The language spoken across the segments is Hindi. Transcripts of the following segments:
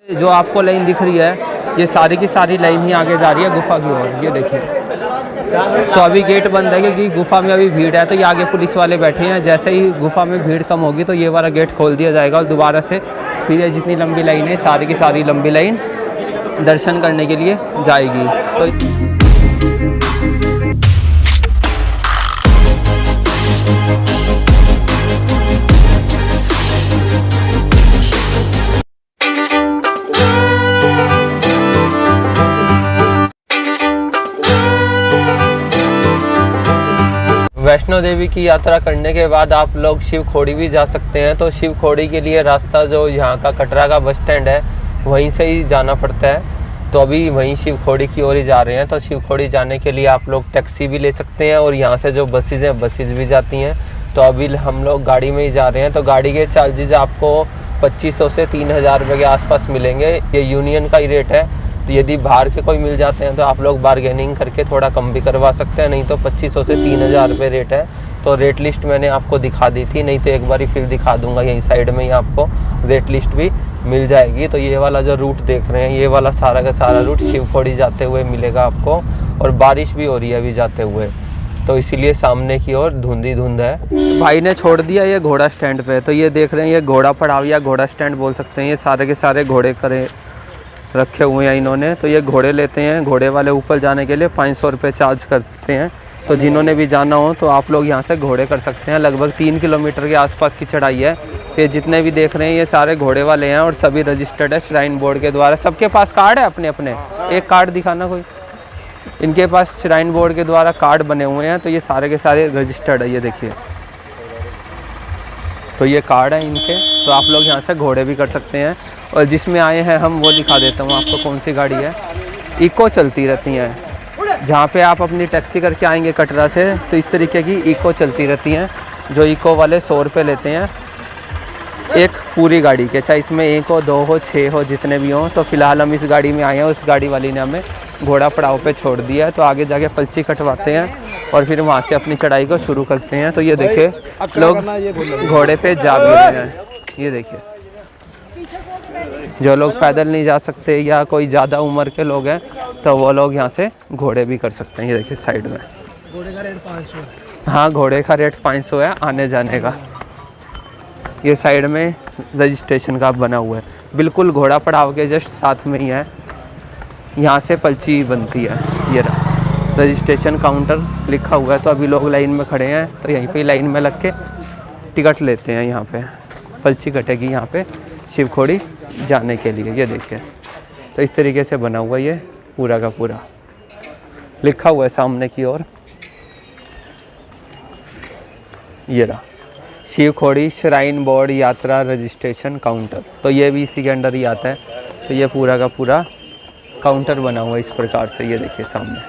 जो आपको लाइन दिख रही है ये सारी की सारी लाइन ही आगे जा रही है गुफा की ओर। ये देखिए, तो अभी गेट बंद है क्योंकि गुफा में अभी भीड़ है, तो ये आगे पुलिस वाले बैठे हैं। जैसे ही गुफा में भीड़ कम होगी तो ये वाला गेट खोल दिया जाएगा और दोबारा से फिर ये जितनी लंबी लाइन है सारी की सारी लंबी लाइन दर्शन करने के लिए जाएगी। तो वैष्णो देवी की यात्रा करने के बाद आप लोग शिव खोड़ी भी जा सकते हैं। तो शिव खोड़ी के लिए रास्ता जो यहाँ का कटरा का बस स्टैंड है वहीं से ही जाना पड़ता है। तो अभी वहीं शिव खोड़ी की ओर ही जा रहे हैं। तो शिव खोड़ी जाने के लिए आप लोग टैक्सी भी ले सकते हैं और यहाँ से जो बसेज हैं बसेज भी जाती हैं। तो अभी हम लोग गाड़ी में ही जा रहे हैं। तो गाड़ी के चार्जेज आपको 2500 से 3000 रुपये के आसपास मिलेंगे। ये यूनियन का ही रेट है। तो यदि बाहर के कोई मिल जाते हैं तो आप लोग बारगेनिंग करके थोड़ा कम भी करवा सकते हैं, नहीं तो 2500 से 3000 रुपये रेट है। तो रेट लिस्ट मैंने आपको दिखा दी थी, नहीं तो एक बार ही फिर दिखा दूंगा। यहीं साइड में ही आपको रेट लिस्ट भी मिल जाएगी। तो ये वाला जो रूट देख रहे हैं ये वाला सारा का सारा रूट शिव खोड़ी जाते हुए मिलेगा आपको। और बारिश भी हो रही है अभी जाते हुए, तो इसीलिए सामने की ओर धुंध ही धुंध है। भाई ने छोड़ दिया ये घोड़ा स्टैंड पे। तो ये देख रहे हैं ये घोड़ा पड़ाव या घोड़ा स्टैंड बोल सकते हैं। ये सारे के सारे घोड़े करे रखे हुए हैं इन्होंने। तो ये घोड़े लेते हैं, घोड़े वाले ऊपर जाने के लिए 500 रुपये चार्ज करते हैं। तो जिन्होंने भी जाना हो तो आप लोग यहाँ से घोड़े कर सकते हैं। लगभग 3 किलोमीटर के आसपास की चढ़ाई है। ये जितने भी देख रहे हैं ये सारे घोड़े वाले हैं और सभी रजिस्टर्ड है श्राइन बोर्ड के द्वारा। सबके पास कार्ड है अपने अपने। एक कार्ड दिखाना कोई। इनके पास श्राइन बोर्ड के द्वारा कार्ड बने हुए हैं। तो ये सारे के सारे रजिस्टर्ड है। ये देखिए, तो ये कार्ड है इनके। तो आप लोग यहाँ से घोड़े भी कर सकते हैं। और जिसमें आए हैं हम वो दिखा देता हूँ आपको कौन सी गाड़ी है। इको चलती रहती हैं। जहाँ पे आप अपनी टैक्सी करके आएंगे कटरा से तो इस तरीके की इको चलती रहती हैं। जो इको वाले 100 रुपये लेते हैं एक पूरी गाड़ी के, चाहे इसमें 1 हो 2 हो 6 हो जितने भी हों। तो फिलहाल हम इस गाड़ी में आए हैं। उस गाड़ी वाली ने हमें घोड़ा पड़ाव पे छोड़ दिया है। तो आगे जाके पर्ची कटवाते हैं और फिर वहाँ से अपनी चढ़ाई को शुरू करते हैं। तो ये देखिए लोग घोड़े पे जा भी रहे हैं। ये देखिए, जो लोग पैदल नहीं जा सकते या कोई ज़्यादा उम्र के लोग हैं तो वो लोग यहाँ से घोड़े भी कर सकते हैं। ये देखिए साइड में घोड़े का रेट 500 है। हाँ, घोड़े का रेट 500 है आने जाने का। ये साइड में रजिस्ट्रेशन का बना हुआ है, बिल्कुल घोड़ा पड़ाव के जस्ट साथ में ही है। यहाँ से पर्ची बनती है। ये रहा रजिस्ट्रेशन काउंटर लिखा हुआ है। तो अभी लोग लाइन में खड़े हैं तो यहीं पे लाइन में लग के टिकट लेते हैं। यहाँ पे पर्ची कटेगी यहाँ पे शिव खोड़ी जाने के लिए। ये देखिए, तो इस तरीके से बना हुआ ये पूरा का पूरा लिखा हुआ है सामने की ओर। ये रहा शिव खोड़ी श्राइन बोर्ड यात्रा रजिस्ट्रेशन काउंटर। तो ये भी इसी के अंडर ही आता है। तो ये पूरा का पूरा काउंटर बना हुआ है इस प्रकार से। ये देखिए सामने,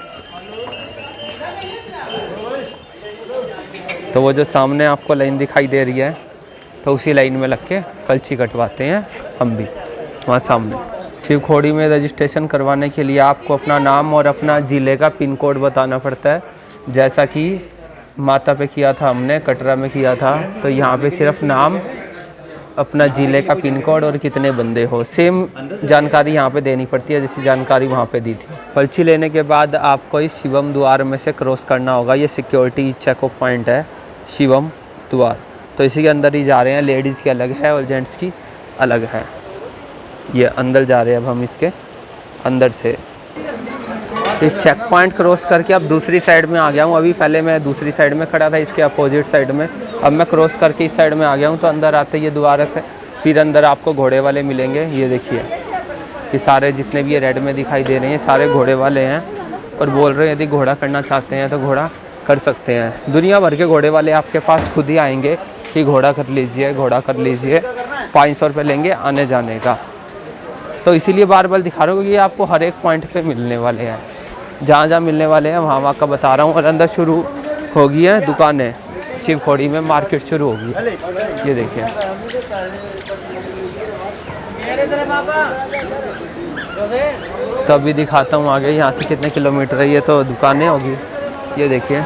तो वो जो सामने आपको लाइन दिखाई दे रही है तो उसी लाइन में लग के पर्ची कटवाते हैं हम भी वहाँ सामने। शिव खोड़ी में रजिस्ट्रेशन करवाने के लिए आपको अपना नाम और अपना ज़िले का पिन कोड बताना पड़ता है। जैसा कि माता पे किया था हमने, कटरा में किया था। तो यहाँ पे सिर्फ नाम, अपना ज़िले का पिन कोड और कितने बंदे हो, सेम जानकारी यहाँ पे देनी पड़ती है जैसी जानकारी वहाँ पे दी थी। पर्ची लेने के बाद आपको इस शिवम द्वार में से क्रॉस करना होगा। ये सिक्योरिटी चेक ऑफ पॉइंट है शिवम द्वार। तो इसी के अंदर ही जा रहे हैं। लेडीज़ की अलग है और जेंट्स की अलग है। ये अंदर जा रहे हैं अब हम इसके अंदर से। ये चेक पॉइंट क्रॉस करके अब दूसरी साइड में आ गया हूँ। अभी पहले मैं दूसरी साइड में खड़ा था इसके अपोजिट साइड में। अब मैं क्रॉस करके इस साइड में आ गया हूँ। तो अंदर आते ये दोबारा से फिर अंदर आपको घोड़े वाले मिलेंगे। ये देखिए, ये सारे जितने भी ये रेड में दिखाई दे रहे हैं सारे घोड़े वाले हैं। और बोल रहे हैं यदि घोड़ा करना चाहते हैं तो घोड़ा कर सकते हैं। दुनिया भर के घोड़े वाले आपके पास खुद ही आएंगे कि घोड़ा कर लीजिए, घोड़ा कर लीजिए। 500 रुपये लेंगे आने जाने का। तो इसीलिए बार बार दिखा रहा हूँ कि ये आपको हर एक पॉइंट पे मिलने वाले हैं। जहाँ जहाँ मिलने वाले हैं वहाँ वहाँ का बता रहा हूँ। और अंदर शुरू हो गई है दुकानें, शिव खोड़ी में मार्केट शुरू होगी। ये देखिए, तो अभी दिखाता हूँ आगे यहाँ से कितने किलोमीटर है। ये तो दुकानें होगी। ये देखिए,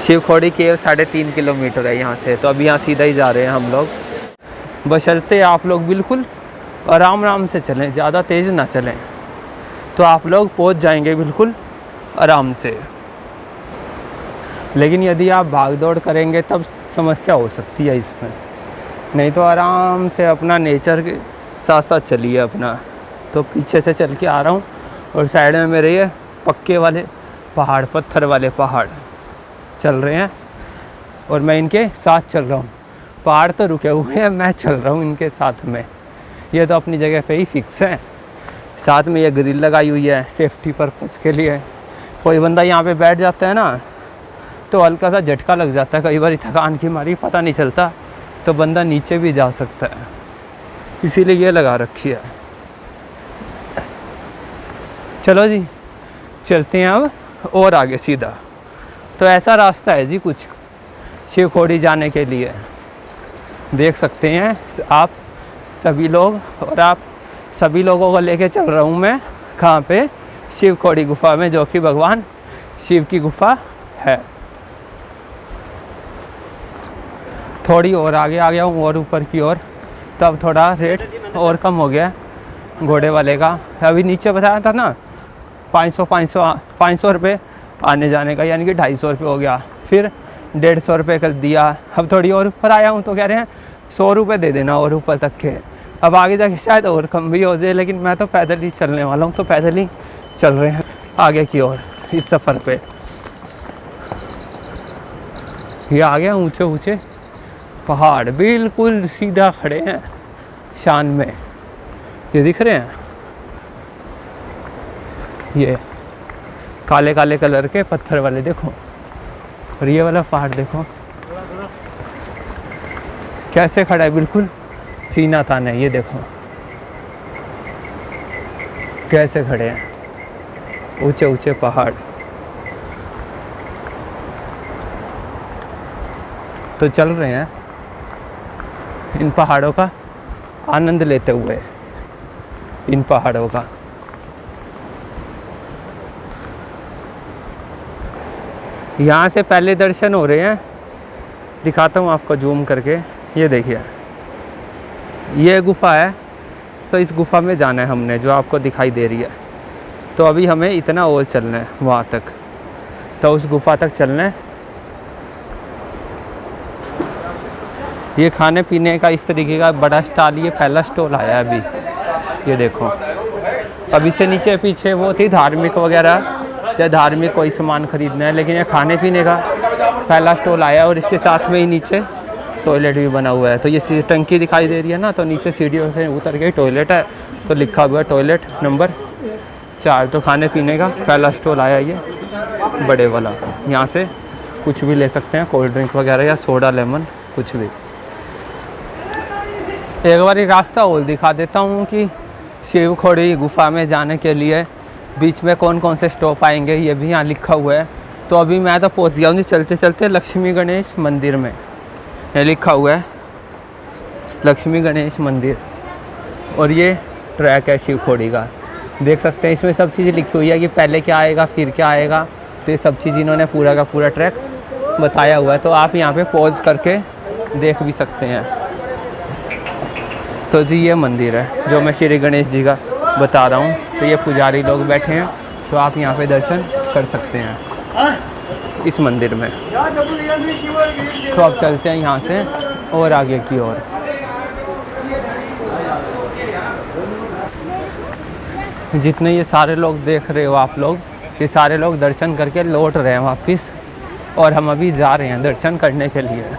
शिव खोड़ी केव 3.5 किलोमीटर है यहाँ से। तो अभी यहाँ सीधा ही जा रहे हैं हम लोग। बशर्ते आप लोग बिल्कुल आराम आराम से चलें, ज़्यादा तेज़ ना चलें, तो आप लोग पहुंच जाएंगे बिल्कुल आराम से। लेकिन यदि आप भाग दौड़ करेंगे तब समस्या हो सकती है इसमें, नहीं तो आराम से अपना नेचर के साथ साथ चलिए अपना। तो पीछे से चल के आ रहा हूँ और साइड में मेरे ये पक्के वाले पहाड़, पत्थर वाले पहाड़ चल रहे हैं और मैं इनके साथ चल रहा हूँ। पहाड़ तो रुके हुए हैं, मैं चल रहा हूँ इनके साथ में। ये तो अपनी जगह पे ही फिक्स है। साथ में ये ग्रिल लगाई हुई है सेफ्टी पर्पज़ के लिए। कोई बंदा यहाँ पे बैठ जाता है ना तो हल्का सा झटका लग जाता है, कई बार थकान की मारी पता नहीं चलता, तो बंदा नीचे भी जा सकता है, इसीलिए ये लगा रखी है। चलो जी चलते हैं अब और आगे सीधा। तो ऐसा रास्ता है जी कुछ शिवखोड़ी जाने के लिए, देख सकते हैं आप सभी लोग। और आप सभी लोगों को लेके चल रहा हूँ मैं कहाँ पे, शिवखोड़ी गुफा में, जो कि भगवान शिव की गुफा है। थोड़ी और आगे आ गया हूँ और ऊपर की ओर, तब थोड़ा रेट और कम हो गया घोड़े वाले का। अभी नीचे बताया था ना 500 रुपये आने जाने का, यानी कि 250 रुपये हो गया। फिर 150 रुपये कर दिया। अब थोड़ी और ऊपर आया हूँ तो कह रहे हैं 100 रुपये दे देना और ऊपर तक के। अब आगे जाके शायद और कम भी हो जाए, लेकिन मैं तो पैदल ही चलने वाला हूँ, तो पैदल ही चल रहे हैं आगे की ओर इस सफ़र पे। ये आ गया ऊंचे ऊंचे पहाड़, बिल्कुल सीधा खड़े हैं शान में, ये दिख रहे हैं। ये काले काले कलर के पत्थर वाले देखो, और ये वाला पहाड़ देखो कैसे खड़ा है, बिल्कुल सीना तान है। ये देखो कैसे खड़े हैं ऊंचे ऊंचे पहाड़। तो चल रहे हैं इन पहाड़ों का आनंद लेते हुए, इन पहाड़ों का। यहाँ से पहले दर्शन हो रहे हैं, दिखाता हूँ आपको जूम करके। ये देखिए ये गुफा है, तो इस गुफा में जाना है हमने, जो आपको दिखाई दे रही है। तो अभी हमें इतना और चलना है वहाँ तक, तो उस गुफा तक चलना है। ये खाने पीने का इस तरीके का बड़ा स्टॉल, ये पहला स्टॉल आया है अभी, ये देखो। अभी से नीचे पीछे वो थी धार्मिक वगैरह, या धार्मिक कोई सामान खरीदना है, लेकिन ये खाने पीने का पहला स्टॉल आया। और इसके साथ में ही नीचे टॉयलेट भी बना हुआ है। तो ये टंकी दिखाई दे रही है ना, तो नीचे सीढ़ियों से उतर के टॉयलेट है, तो लिखा हुआ है टॉयलेट नंबर 4। तो खाने पीने का पहला स्टॉल आया ये बड़े वाला। यहाँ से कुछ भी ले सकते हैं, कोल्ड ड्रिंक वगैरह या सोडा लेमन कुछ भी। एक बार रास्ता और दिखा देता हूँ कि शिवखोड़ी गुफा में जाने के लिए बीच में कौन कौन से स्टॉप आएंगे, ये भी यहाँ लिखा हुआ है। तो अभी मैं तो पहुँच गया हूँ चलते चलते लक्ष्मी गणेश मंदिर में। ये लिखा हुआ है लक्ष्मी गणेश मंदिर, और ये ट्रैक है शिवखोड़ी का, देख सकते हैं। इसमें सब चीज़ लिखी हुई है कि पहले क्या आएगा फिर क्या आएगा, तो ये सब चीज़ इन्होंने पूरा का पूरा ट्रैक बताया हुआ है। तो आप यहाँ पे पॉज करके देख भी सकते हैं। तो जी ये मंदिर है जो मैं श्री गणेश जी का बता रहा हूँ। तो ये पुजारी लोग बैठे हैं, तो आप यहाँ पे दर्शन कर सकते हैं इस मंदिर में। तो अब चलते हैं यहाँ से और आगे की ओर। जितने ये सारे लोग देख रहे हो आप लोग, ये सारे लोग दर्शन करके लौट रहे हैं वापस, और हम अभी जा रहे हैं दर्शन करने के लिए।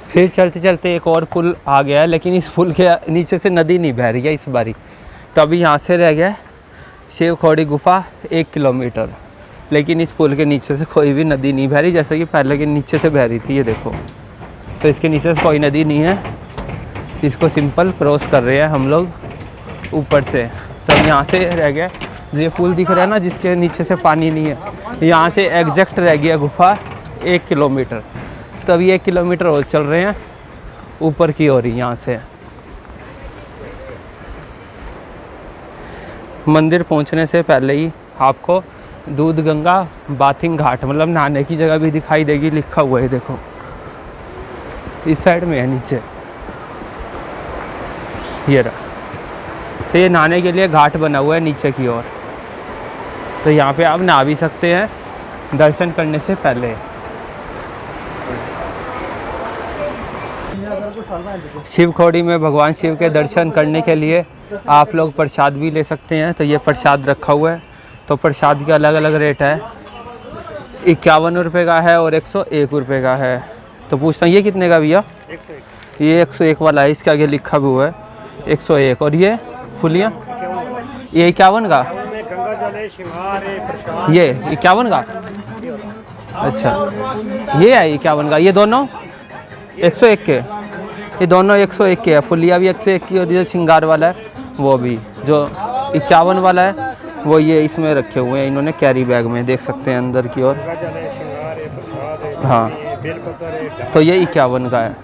फिर चलते चलते एक और पुल आ गया है, लेकिन इस पुल के नीचे से नदी नहीं बह रही है इस बारी। तो अभी यहाँ से रह गया शिवखोड़ी गुफा 1 किलोमीटर, लेकिन इस पुल के नीचे से कोई भी नदी नहीं बह रही, जैसे कि पहले के नीचे से बह रही थी। ये देखो, तो इसके नीचे से कोई नदी नहीं है, इसको सिंपल क्रॉस कर रहे हैं हम लोग ऊपर से। तो यहाँ से रह गया ये पुल दिख रहा है ना, जिसके नीचे से पानी नहीं है, यहाँ से एग्जैक्ट रह गया गुफा 1 किलोमीटर। तो अभी 1 किलोमीटर और चल रहे हैं ऊपर की ओर। यहाँ से मंदिर पहुँचने से पहले ही आपको दूध गंगा बाथिंग घाट, मतलब नहाने की जगह भी दिखाई देगी, लिखा हुआ है देखो। इस साइड में है नीचे, ये रहा। तो ये नहाने के लिए घाट बना हुआ है नीचे की ओर, तो यहाँ पे आप नहा भी सकते हैं दर्शन करने से पहले। शिवखोड़ी में भगवान शिव के दर्शन करने के लिए आप लोग प्रसाद भी ले सकते हैं। तो ये प्रसाद रखा हुआ है, तो प्रसाद के अलग अलग रेट है, 51 रुपये का है और 101 रुपये का है। तो पूछता हूँ ये कितने का भैया? ये 101 वाला है, इसके आगे लिखा भी हुआ है 101। और ये फुलियाँ ये 51 का, ये 51 का, अच्छा ये है 51 का। ये दोनों 101 के, ये दोनों 101 के है। फुलिया भी 101 की, और ये श्रृंगार वाला है वो भी, जो 51 वाला है वो ये इसमें रखे हुए हैं इन्होंने कैरी बैग में, देख सकते हैं अंदर की ओर। हाँ, तो ये 51 का है।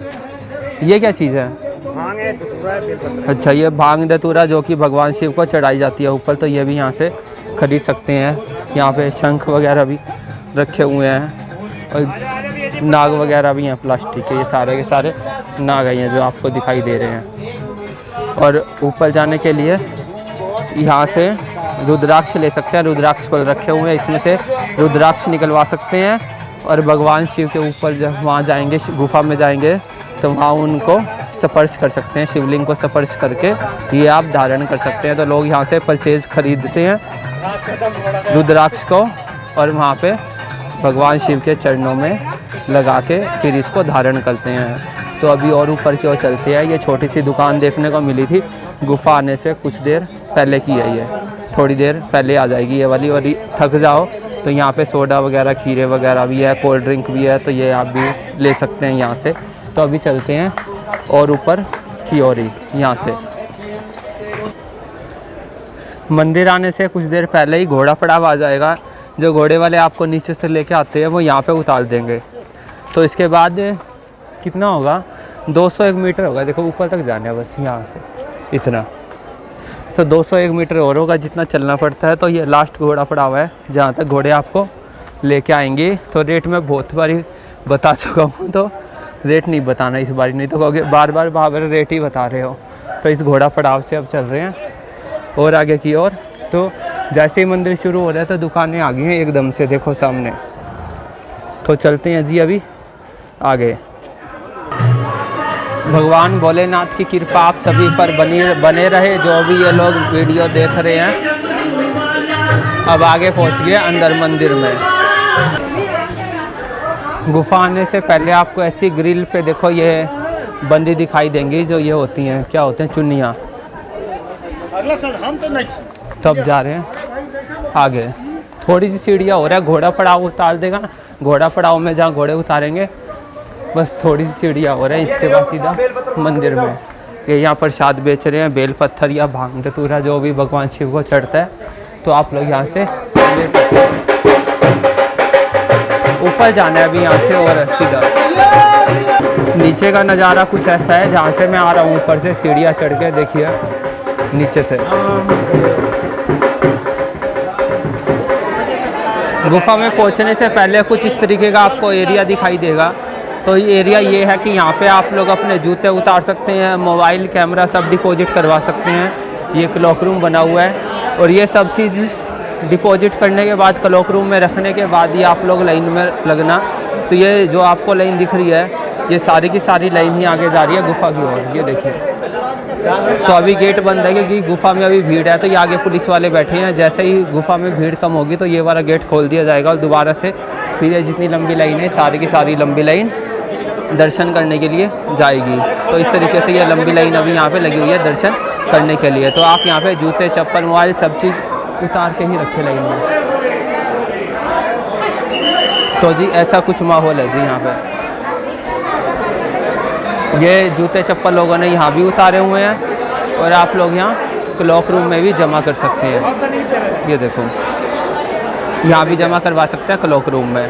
ये क्या चीज़ है? अच्छा, ये भांग धतूरा जो कि भगवान शिव को चढ़ाई जाती है ऊपर, तो ये भी यहाँ से खरीद सकते हैं। यहाँ पे शंख वगैरह भी रखे हुए हैं, और नाग वगैरह भी हैं प्लास्टिक के, ये सारे के सारे नाग हैं जो आपको दिखाई दे रहे हैं। और ऊपर जाने के लिए यहाँ से रुद्राक्ष ले सकते हैं, रुद्राक्ष फल रखे हुए हैं, इसमें से रुद्राक्ष निकलवा सकते हैं। और भगवान शिव के ऊपर जब वहाँ जाएंगे, गुफा में जाएंगे, तो वहाँ उनको स्पर्श कर सकते हैं, शिवलिंग को स्पर्श करके ये आप धारण कर सकते हैं। तो लोग यहाँ से परचेज खरीदते हैं रुद्राक्ष को, और वहाँ पे भगवान शिव के चरणों में लगा के फिर इसको धारण करते हैं। तो अभी और ऊपर की ओर चलते हैं। ये छोटी सी दुकान देखने को मिली थी गुफा आने से कुछ देर पहले की है, ये थोड़ी देर पहले आ जाएगी ये वाली। और थक जाओ तो यहाँ पे सोडा वगैरह, खीरे वगैरह भी है, कोल्ड ड्रिंक भी है, तो ये आप भी ले सकते हैं यहाँ से। तो अभी चलते हैं और ऊपर की ओर ही, यहाँ से मंदिर आने से कुछ देर पहले ही घोड़ा पड़ाव आ जाएगा। जो घोड़े वाले आपको नीचे से लेके आते हैं वो यहाँ पे उतार देंगे। तो इसके बाद कितना होगा, 201 मीटर होगा, देखो ऊपर तक जाना है बस यहाँ से इतना। तो 201 मीटर और होगा जितना चलना पड़ता है। तो ये लास्ट घोड़ा पड़ा हुआ है जहाँ तक घोड़े आपको लेके आएंगे। तो रेट मैं बहुत बारी बता चुका हूँ, तो रेट नहीं बताना इस बारी, नहीं तो कहोगे बार बार रेट ही बता रहे हो। तो इस घोड़ा पड़ाव से अब चल रहे हैं और आगे की ओर। तो जैसे ही मंदिर शुरू हो रहा है तो दुकानें आ गई हैं एकदम से, देखो सामने। तो चलते हैं जी अभी आगे। भगवान भोलेनाथ की कृपा आप सभी पर बने रहे, जो भी ये लोग वीडियो देख रहे हैं। अब आगे पहुंच गए अंदर मंदिर में। गुफा आने से पहले आपको ऐसी ग्रिल पे देखो ये बंदी दिखाई देंगी, जो ये होती हैं, क्या होते हैं, चुन्नियाँ। तो अब जा रहे हैं आगे। थोड़ी सी सीढ़ियाँ हो रहा है, घोड़ा पड़ाव उतार देगा ना, घोड़ा पड़ाव में जहाँ घोड़े उतारेंगे बस थोड़ी सी सीढ़ियाँ हो रहा है, इसके बाद सीधा मंदिर में। ये यहाँ प्रसाद बेच रहे हैं, बेल पत्थर या भांग धतूरा जो भी भगवान शिव को चढ़ता है, तो आप लोग यहाँ से ले सकते हैं। ऊपर जाना है अभी यहाँ से और सीधा। नीचे का नज़ारा कुछ ऐसा है, जहाँ से मैं आ रहा हूँ ऊपर से सीढ़ियाँ चढ़ के, देखिए नीचे से। गुफा में पहुँचने से पहले कुछ इस तरीके का आपको एरिया दिखाई देगा। तो ये एरिया ये है कि यहाँ पे आप लोग अपने जूते उतार सकते हैं, मोबाइल कैमरा सब डिपॉजिट करवा सकते हैं। ये क्लॉक रूम बना हुआ है, और ये सब चीज़ डिपॉजिट करने के बाद क्लॉक रूम में रखने के बाद ही आप लोग लाइन में लगना। तो ये जो आपको लाइन दिख रही है, ये सारी की सारी लाइन ही आगे जा रही है गुफा की ओर, ये देखिए। तो अभी गेट बंद है क्योंकि गुफा में अभी भीड़ है, तो ये आगे पुलिस वाले बैठे हैं। जैसे ही गुफा में भीड़ कम होगी तो ये वाला गेट खोल दिया जाएगा, और दोबारा से फिर ये जितनी लंबी लाइन है सारी की सारी लंबी लाइन दर्शन करने के लिए जाएगी। तो इस तरीके से ये लंबी लाइन अभी यहाँ पे लगी हुई है दर्शन करने के लिए। तो आप यहाँ पे जूते, चप्पल, मोबाइल सब चीज़ उतार के ही रखे लाइन में। तो जी ऐसा कुछ माहौल है जी यहाँ पे। ये जूते चप्पल लोगों ने यहाँ भी उतारे हुए हैं, और आप लोग यहाँ क्लॉक रूम में भी जमा कर सकते हैं। ये देखो यहाँ भी जमा करवा सकते हैं क्लॉक रूम में।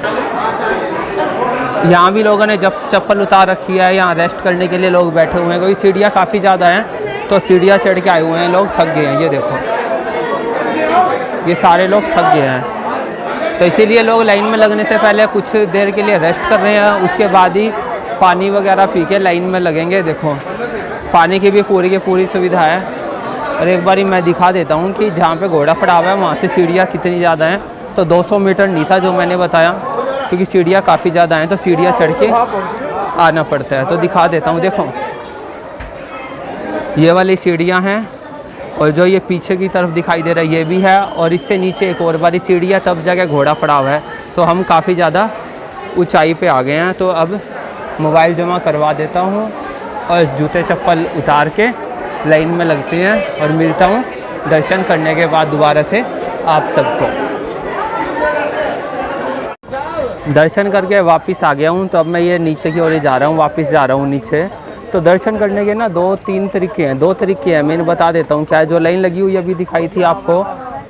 यहाँ भी लोगों ने जब चप्पल उतार रखी है, यहाँ रेस्ट करने के लिए लोग बैठे हुए हैं, क्योंकि सीढ़ियाँ काफ़ी ज़्यादा हैं, तो सीढ़ियाँ चढ़ के आए हुए हैं, लोग थक गए हैं। ये देखो ये सारे लोग थक गए हैं, तो इसीलिए लोग लाइन में लगने से पहले कुछ देर के लिए रेस्ट कर रहे हैं, उसके बाद ही पानी वगैरह पी के लाइन में लगेंगे। देखो पानी की भी पूरी सुविधा है। और एक बारी मैं दिखा देता हूँ कि जहाँ पे घोड़ा पड़ा हुआ है वहाँ से सीढ़ियाँ कितनी ज़्यादा हैं। तो 200 मीटर नहीं था जो मैंने बताया, क्योंकि सीढ़ियाँ काफ़ी ज़्यादा हैं, तो सीढ़ियाँ चढ़ के आना पड़ता है। तो दिखा देता हूँ, देखो ये वाली सीढ़ियाँ हैं, और जो ये पीछे की तरफ दिखाई दे रहा है ये भी है, और इससे नीचे एक और बारी सीढ़ी है, तब जाके घोड़ा पड़ा हुआ है। तो हम काफ़ी ज़्यादा ऊंचाई पे आ गए हैं। तो अब मोबाइल जमा करवा देता हूँ और जूते चप्पल उतार के लाइन में लगते हैं, और मिलता हूँ दर्शन करने के बाद दोबारा से आप सबको। दर्शन करके वापस आ गया हूँ। तो अब मैं ये नीचे की ओर जा रहा हूँ, वापस जा रहा हूँ नीचे। तो दर्शन करने के ना 2-3 तरीके हैं, 2 तरीके हैं, मैं बता देता हूँ क्या है। जो लाइन लगी हुई अभी दिखाई थी आपको,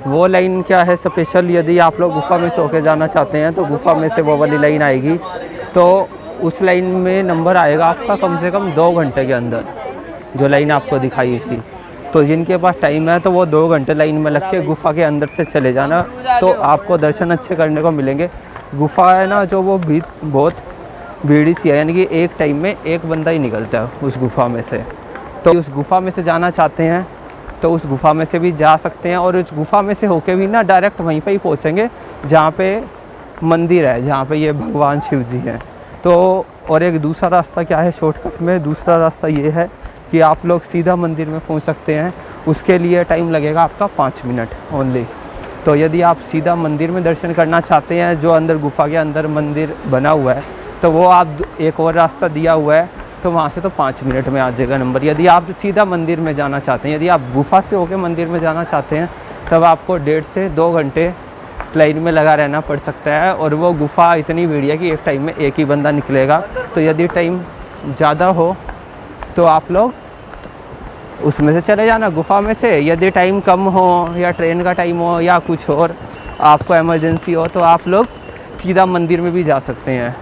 वो लाइन क्या है स्पेशल, यदि आप लोग गुफा में से होके जाना चाहते हैं तो गुफा में से वो वाली लाइन आएगी। तो उस लाइन में नंबर आएगा आपका कम से कम 2 घंटे के अंदर, जो लाइन आपको दिखाई थी। तो जिनके पास टाइम है तो वो 2 घंटे लाइन में लग के गुफा के अंदर से चले जाना, तो आपको दर्शन अच्छे करने को मिलेंगे। गुफा है ना जो वो भी बहुत भीड़ी सी है, यानी कि एक टाइम में एक बंदा ही निकलता है उस गुफा में से। तो उस गुफा में से जाना चाहते हैं तो उस गुफा में से भी जा सकते हैं, और उस गुफा में से होके भी ना डायरेक्ट वहीं पे ही पहुँचेंगे जहाँ पे मंदिर है, जहाँ पे ये भगवान शिव जी हैं। तो और एक दूसरा रास्ता क्या है शॉर्टकट में, दूसरा रास्ता ये है कि आप लोग सीधा मंदिर में पहुँच सकते हैं। उसके लिए टाइम लगेगा आपका 5 मिनट ओनली। तो यदि आप सीधा मंदिर में दर्शन करना चाहते हैं, जो अंदर गुफा के अंदर मंदिर बना हुआ है, तो वो आप एक और रास्ता दिया हुआ है, तो वहाँ से तो 5 मिनट में आ जाएगा नंबर। यदि आप सीधा मंदिर में जाना चाहते हैं, यदि आप गुफा से होकर मंदिर में जाना चाहते हैं, तब आपको 1.5 से 2 घंटे लाइन में लगा रहना पड़ सकता है। और वो गुफा इतनी भीड़ है कि एक टाइम में एक ही बंदा निकलेगा। तो यदि टाइम ज़्यादा हो तो आप लोग उसमें से चले जाना गुफा में से। यदि टाइम कम हो या ट्रेन का टाइम हो या कुछ और आपको इमरजेंसी हो, तो आप लोग सीधा मंदिर में भी जा सकते हैं।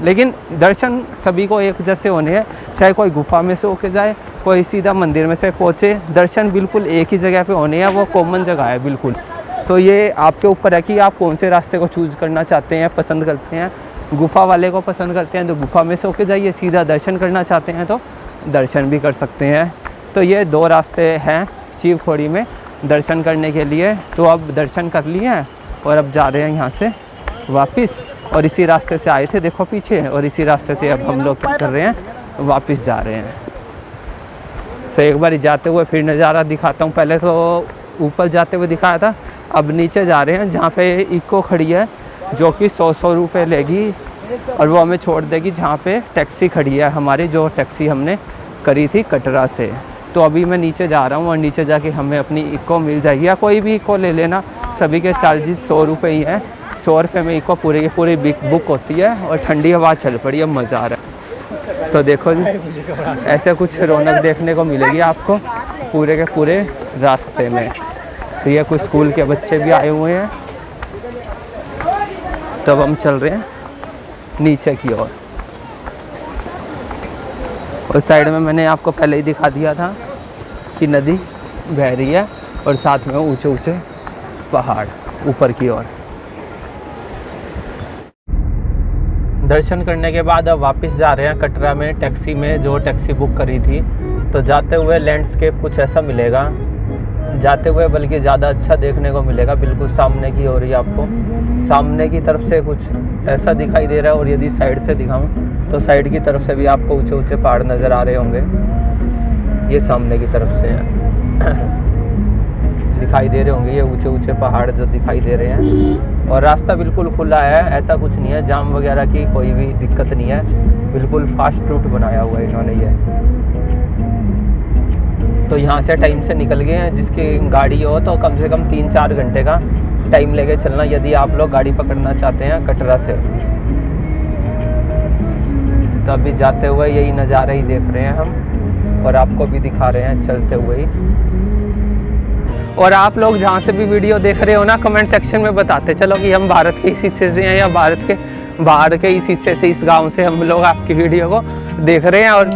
लेकिन दर्शन सभी को एक जैसे होने हैं, चाहे कोई गुफा में से होके जाए, कोई सीधा मंदिर में से पहुँचे, दर्शन बिल्कुल एक ही जगह पे होने हैं। वो कॉमन जगह है बिल्कुल। तो ये आपके ऊपर है कि आप कौन से रास्ते को चूज़ करना चाहते हैं, पसंद करते हैं। गुफा वाले को पसंद करते हैं तो गुफा में से होके जाइए, सीधा दर्शन करना चाहते हैं तो दर्शन भी कर सकते हैं। तो ये 2 रास्ते हैं शिवखोड़ी में दर्शन करने के लिए। तो अब दर्शन कर लिए हैं और अब जा रहे हैं यहाँ से वापस, और इसी रास्ते से आए थे देखो पीछे, और इसी रास्ते से अब हम लोग क्या कर रहे हैं, वापस जा रहे हैं। तो एक बार जाते हुए फिर नज़ारा दिखाता हूँ। पहले तो ऊपर जाते हुए दिखाया था, अब नीचे जा रहे हैं जहाँ पे इको खड़ी है, जो कि 100 रुपये लेगी, और वो हमें छोड़ देगी जहाँ पे टैक्सी खड़ी है हमारी, जो टैक्सी हमने करी थी कटरा से। तो अभी मैं नीचे जा रहा हूँ, और नीचे जाके हमें अपनी इको मिल जाएगी, या कोई भी इको ले लेना। सभी के चार्जेस 100 रुपये ही हैं। 100 रुपये में इको पूरी की पूरी बुक होती है, और ठंडी हवा चल पड़ी है, मज़ा आ रहा है। तो देखो जी, ऐसे कुछ रौनक देखने को मिलेगी आपको पूरे के पूरे रास्ते में। तो ये कुछ स्कूल के बच्चे भी आए हुए हैं। तब हम चल रहे हैं नीचे की ओर, और साइड में मैंने आपको पहले ही दिखा दिया था कि नदी बह रही है, और साथ में ऊंचे ऊंचे पहाड़ ऊपर की ओर। दर्शन करने के बाद अब वापस जा रहे हैं कटरा में टैक्सी में, जो टैक्सी बुक करी थी। तो जाते हुए लैंडस्केप कुछ ऐसा मिलेगा, जाते हुए बल्कि ज़्यादा अच्छा देखने को मिलेगा। बिल्कुल सामने की ओर ही आपको सामने की तरफ से कुछ ऐसा दिखाई दे रहा है, और यदि साइड से दिखाऊं तो साइड की तरफ से भी आपको ऊंचे ऊंचे पहाड़ नज़र आ रहे होंगे। ये सामने की तरफ से दिखाई दे रहे होंगे, ये ऊंचे ऊंचे पहाड़ जो दिखाई दे रहे हैं। और रास्ता बिल्कुल खुला है, ऐसा कुछ नहीं है, जाम वगैरह की कोई भी दिक्कत नहीं है। बिल्कुल फास्ट रूट बनाया हुआ है इन्होंने ये। तो यहाँ से टाइम से निकल गए हैं। जिसकी गाड़ी हो तो कम से कम 3-4 घंटे का टाइम लेके चलना, यदि आप लोग गाड़ी पकड़ना चाहते हैं कटरा से। तो अभी जाते हुए यही नज़ारे ही देख रहे हैं हम, और आपको भी दिखा रहे हैं चलते हुए ही। और आप लोग जहाँ से भी वीडियो देख रहे हो ना, कमेंट सेक्शन में बताते चलो कि हम भारत के इस हिस्से से हैं या भारत के बाहर के इस हिस्से से, इस गांव से हम लोग आपकी वीडियो को देख रहे हैं। और